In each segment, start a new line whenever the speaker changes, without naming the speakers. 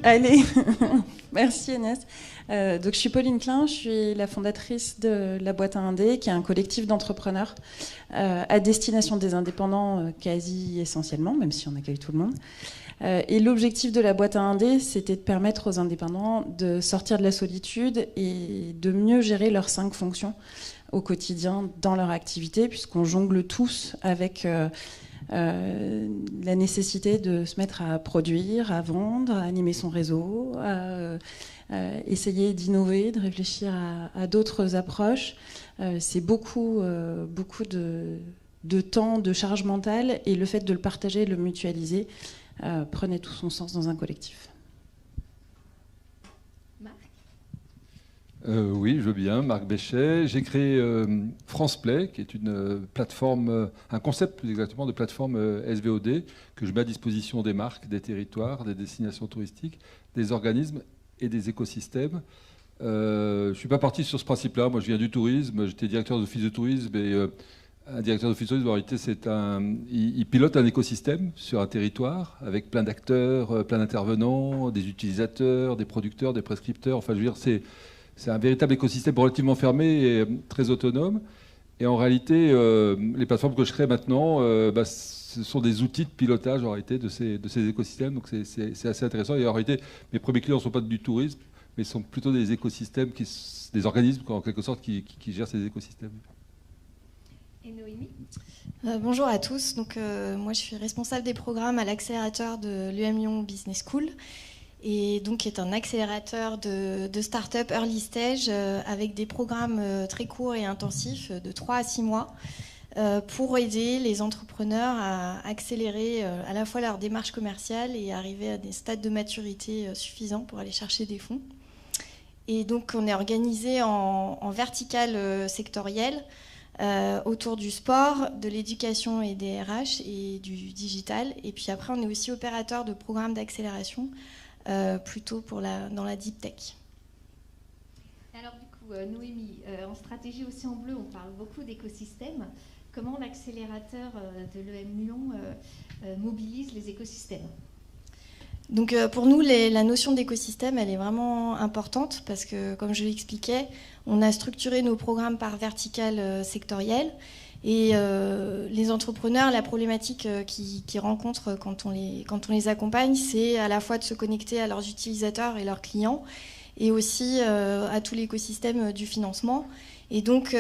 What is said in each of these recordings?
Allez, merci Agnès. Donc, je suis Pauline Klein, je suis la fondatrice de La Boîte à Indé, qui est un collectif d'entrepreneurs à destination des indépendants quasi essentiellement, même si on accueille tout le monde. Et l'objectif de La Boîte à Indé, c'était de permettre aux indépendants de sortir de la solitude et de mieux gérer leurs 5 fonctions au quotidien dans leur activité, puisqu'on jongle tous avec la nécessité de se mettre à produire, à vendre, à animer son réseau, à essayer d'innover, de réfléchir à d'autres approches. C'est beaucoup de temps, de charge mentale, et le fait de le partager, de le mutualiser, prenait tout son sens dans un collectif.
Oui, je veux bien, Marc Béchet. J'ai créé France Play, qui est une plateforme, un concept plus exactement de plateforme SVOD, que je mets à disposition des marques, des territoires, des destinations touristiques, des organismes et des écosystèmes. Je ne suis pas parti sur ce principe-là. Moi, je viens du tourisme. J'étais directeur d'office de tourisme. Et un directeur d'office de tourisme, en réalité, il pilote un écosystème sur un territoire avec plein d'acteurs, plein d'intervenants, des utilisateurs, des producteurs, des prescripteurs. Enfin, je veux dire, c'est un véritable écosystème relativement fermé et très autonome. Et en réalité, les plateformes que je crée maintenant, ce sont des outils de pilotage en réalité de ces écosystèmes. Donc c'est assez intéressant. Et en réalité, mes premiers clients ne sont pas du tourisme, mais sont plutôt des écosystèmes, des organismes en quelque sorte qui gèrent ces écosystèmes.
Et Noémie ?
Bonjour à tous. Donc, moi, je suis responsable des programmes à l'accélérateur de l'UM Lyon Business School. Et donc, qui est un accélérateur de start-up early stage avec des programmes très courts et intensifs de 3 à 6 mois pour aider les entrepreneurs à accélérer à la fois leur démarche commerciale et arriver à des stades de maturité suffisants pour aller chercher des fonds. Et donc, on est organisé en verticale sectorielle autour du sport, de l'éducation et des RH et du digital. Et puis après, on est aussi opérateur de programmes d'accélération plutôt dans la deep tech.
Alors du coup, Noémie, en stratégie aussi en bleu, on parle beaucoup d'écosystèmes. Comment l'accélérateur de l'EM Lyon mobilise les écosystèmes ?
Donc pour nous, la notion d'écosystème, elle est vraiment importante parce que, comme je l'expliquais, on a structuré nos programmes par verticale sectorielle. Et les entrepreneurs, la problématique qu'ils rencontrent quand on les accompagne, c'est à la fois de se connecter à leurs utilisateurs et leurs clients, et aussi à tout l'écosystème du financement. Et donc,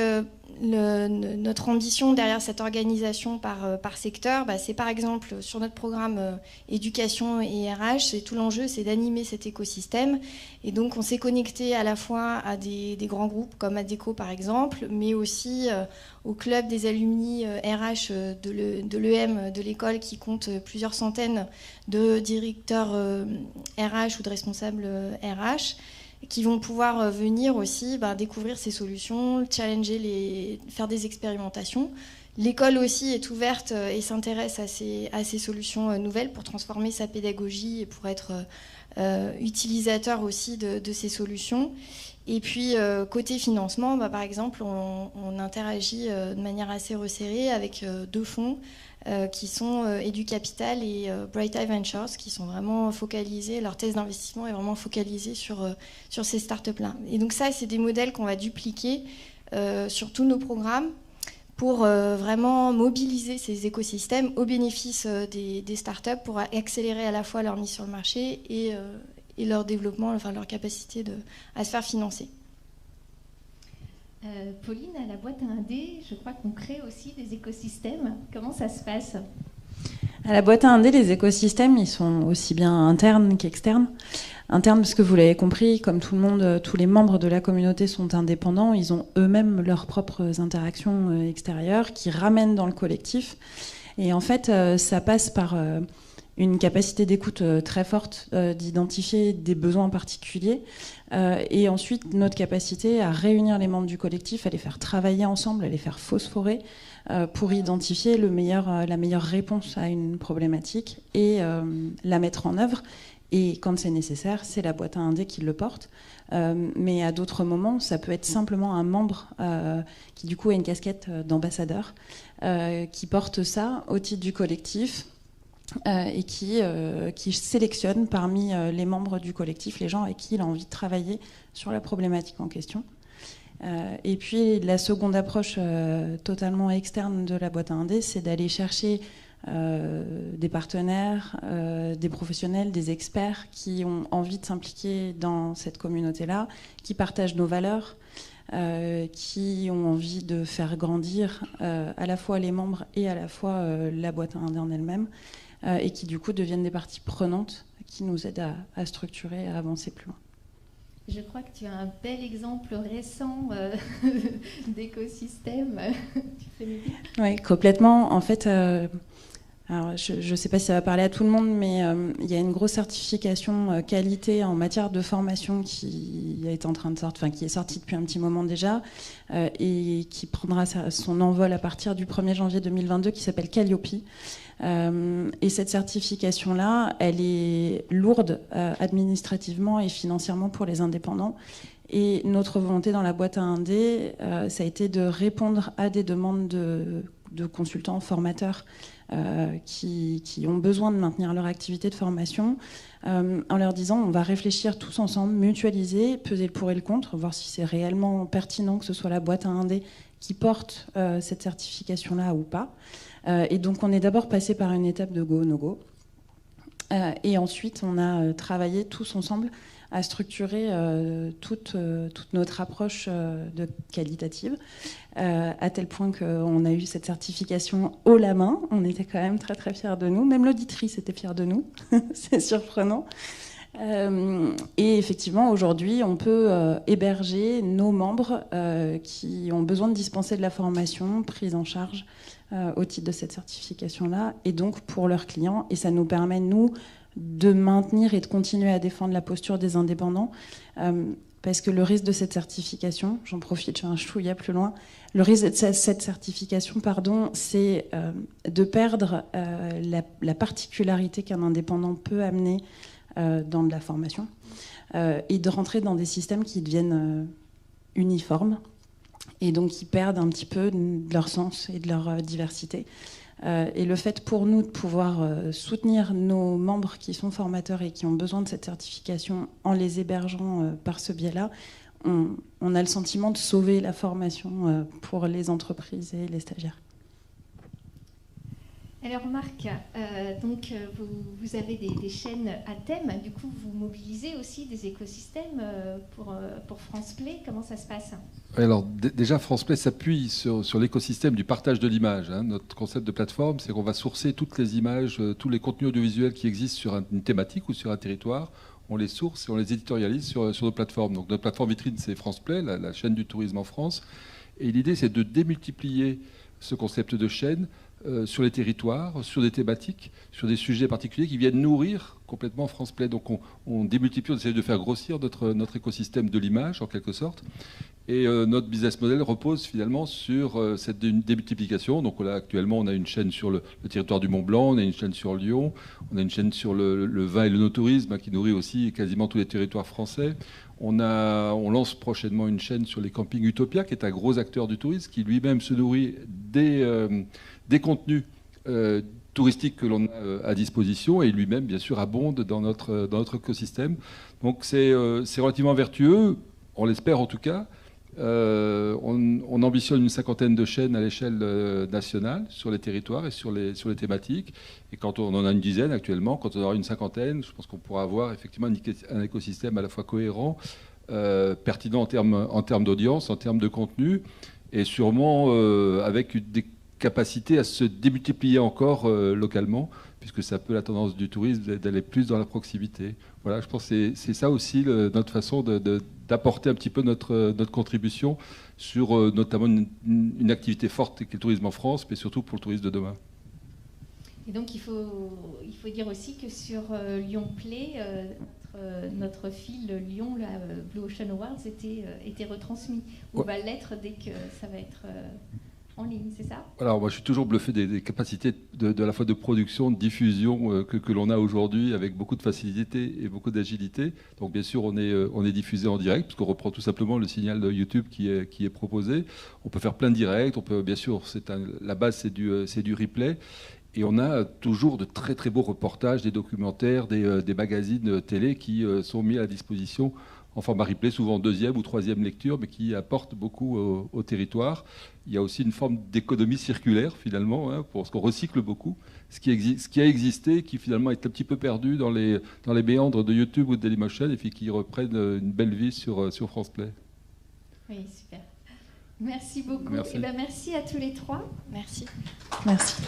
notre ambition derrière cette organisation par secteur, c'est par exemple sur notre programme éducation et RH, c'est tout l'enjeu, c'est d'animer cet écosystème. Et donc, on s'est connecté à la fois à des grands groupes comme Adecco par exemple, mais aussi au club des alumni RH de l'EM, de l'école, qui compte plusieurs centaines de directeurs RH ou de responsables RH, qui vont pouvoir venir aussi découvrir ces solutions, challenger, faire des expérimentations. L'école aussi est ouverte et s'intéresse à ces solutions nouvelles pour transformer sa pédagogie et pour être utilisateur aussi de ces solutions. Et puis, côté financement, par exemple, on interagit de manière assez resserrée avec 2 fonds qui sont EduCapital et Bright Eye Ventures, qui sont vraiment focalisés, leur thèse d'investissement est vraiment focalisée sur ces startups-là. Et donc ça, c'est des modèles qu'on va dupliquer sur tous nos programmes pour vraiment mobiliser ces écosystèmes au bénéfice des startups pour accélérer à la fois leur mise sur le marché et leur développement, enfin leur capacité à se faire financer.
Pauline, à la boîte à Indé, je crois qu'on crée aussi des écosystèmes. Comment ça se passe ?
À la boîte à Indé, les écosystèmes, ils sont aussi bien internes qu'externes. Internes parce que vous l'avez compris, comme tout le monde, tous les membres de la communauté sont indépendants, ils ont eux-mêmes leurs propres interactions extérieures qui ramènent dans le collectif. Et en fait, ça passe par une capacité d'écoute très forte, d'identifier des besoins particuliers, et ensuite notre capacité à réunir les membres du collectif, à les faire travailler ensemble, à les faire phosphorer pour identifier la meilleure réponse à une problématique et la mettre en œuvre. Et quand c'est nécessaire, c'est la boîte à Indé qui le porte. Mais à d'autres moments, ça peut être simplement un membre qui du coup a une casquette d'ambassadeur qui porte ça au titre du collectif, et qui sélectionne parmi les membres du collectif les gens avec qui il a envie de travailler sur la problématique en question. Et puis la seconde approche totalement externe de la boîte à indé, c'est d'aller chercher des partenaires, des professionnels, des experts qui ont envie de s'impliquer dans cette communauté-là, qui partagent nos valeurs, qui ont envie de faire grandir à la fois les membres et à la fois la boîte à indé en elle-même, et qui du coup deviennent des parties prenantes qui nous aident à structurer et à avancer plus loin.
Je crois que tu as un bel exemple récent d'écosystème.
Oui, complètement. En fait, alors je ne sais pas si ça va parler à tout le monde, mais il y a une grosse certification qualité en matière de formation qui est en train de sortir, enfin qui est sortie depuis un petit moment déjà, et qui prendra son envol à partir du 1er janvier 2022, qui s'appelle Calliope. Et cette certification-là, elle est lourde administrativement et financièrement pour les indépendants. Et notre volonté dans la boîte à indé, ça a été de répondre à des demandes de consultants, formateurs qui ont besoin de maintenir leur activité de formation, en leur disant on va réfléchir tous ensemble, mutualiser, peser le pour et le contre, voir si c'est réellement pertinent que ce soit la boîte à indé qui porte cette certification-là ou pas. Et donc on est d'abord passé par une étape de go, no go. Et ensuite on a travaillé tous ensemble à structurer toute notre approche qualitative, à tel point qu'on a eu cette certification haut la main. On était quand même très très fiers de nous. Même l'auditrice était fière de nous. C'est surprenant. Et effectivement, aujourd'hui, on peut héberger nos membres qui ont besoin de dispenser de la formation prise en charge au titre de cette certification-là, et donc pour leurs clients. Et ça nous permet, nous, de maintenir et de continuer à défendre la posture des indépendants, parce que le risque de cette certification, j'en profite, je fais un chouïa plus loin, le risque de cette certification, c'est de perdre la particularité qu'un indépendant peut amener dans de la formation, et de rentrer dans des systèmes qui deviennent uniformes, et donc qui perdent un petit peu de leur sens et de leur diversité. Et le fait pour nous de pouvoir soutenir nos membres qui sont formateurs et qui ont besoin de cette certification en les hébergeant par ce biais-là, on a le sentiment de sauver la formation pour les entreprises et les stagiaires.
Alors Marc, donc vous avez des chaînes à thème, du coup vous mobilisez aussi des écosystèmes pour France Play, comment ça se passe ?
Alors déjà France Play s'appuie sur l'écosystème du partage de l'image. Notre concept de plateforme, c'est qu'on va sourcer toutes les images, tous les contenus audiovisuels qui existent sur une thématique ou sur un territoire. On les source et on les éditorialise sur nos plateformes. Donc notre plateforme vitrine, c'est France Play, la chaîne du tourisme en France. Et l'idée, c'est de démultiplier ce concept de chaîne sur les territoires, sur des thématiques, sur des sujets particuliers qui viennent nourrir complètement France Play. Donc on démultiplie, on essaie de faire grossir notre écosystème de l'image en quelque sorte. Et notre business model repose finalement sur cette démultiplication. Donc là, actuellement, on a une chaîne sur le territoire du Mont-Blanc, on a une chaîne sur Lyon, on a une chaîne sur le vin et le no-tourisme qui nourrit aussi quasiment tous les territoires français. On lance prochainement une chaîne sur les campings Utopia, qui est un gros acteur du tourisme, qui lui-même se nourrit des contenus touristiques que l'on a à disposition, et lui-même, bien sûr, abonde dans notre écosystème. Donc c'est relativement vertueux, on l'espère en tout cas. On ambitionne une 50aine de chaînes à l'échelle nationale sur les territoires et sur les thématiques. Et quand on en a une dizaine actuellement, quand on aura une 50aine, je pense qu'on pourra avoir effectivement un écosystème à la fois cohérent, pertinent en termes d'audience, en termes de contenu, et sûrement avec des capacités à se démultiplier encore localement, puisque c'est un peu la tendance du tourisme d'aller plus dans la proximité. Voilà, je pense que c'est ça aussi notre façon d'apporter un petit peu notre contribution sur notamment une activité forte qui est le tourisme en France, mais surtout pour le tourisme de demain.
Et donc il faut dire aussi que sur Lyon Play, notre fil Lyon, la Blue Ocean Awards, était retransmis, ou va l'être dès que ça va être en ligne, c'est ça ?
Alors moi je suis toujours bluffé des capacités de la fois de production, de diffusion que l'on a aujourd'hui, avec beaucoup de facilité et beaucoup d'agilité. Donc bien sûr on est diffusé en direct, puisqu'on reprend tout simplement le signal de YouTube qui est proposé. On peut faire plein de directs, on peut bien sûr, la base c'est du replay. Et on a toujours de très très beaux reportages, des documentaires, des magazines télé qui sont mis à la disposition en format replay, souvent en deuxième ou troisième lecture, mais qui apportent beaucoup au territoire. Il y a aussi une forme d'économie circulaire, finalement, hein, parce qu'on recycle beaucoup. Ce qui a existé, qui finalement est un petit peu perdu dans les méandres de YouTube ou de Dailymotion, et puis qui reprennent une belle vie sur France Play.
Oui, super. Merci beaucoup.
Merci.
Et merci à tous les trois.
Merci.
Merci.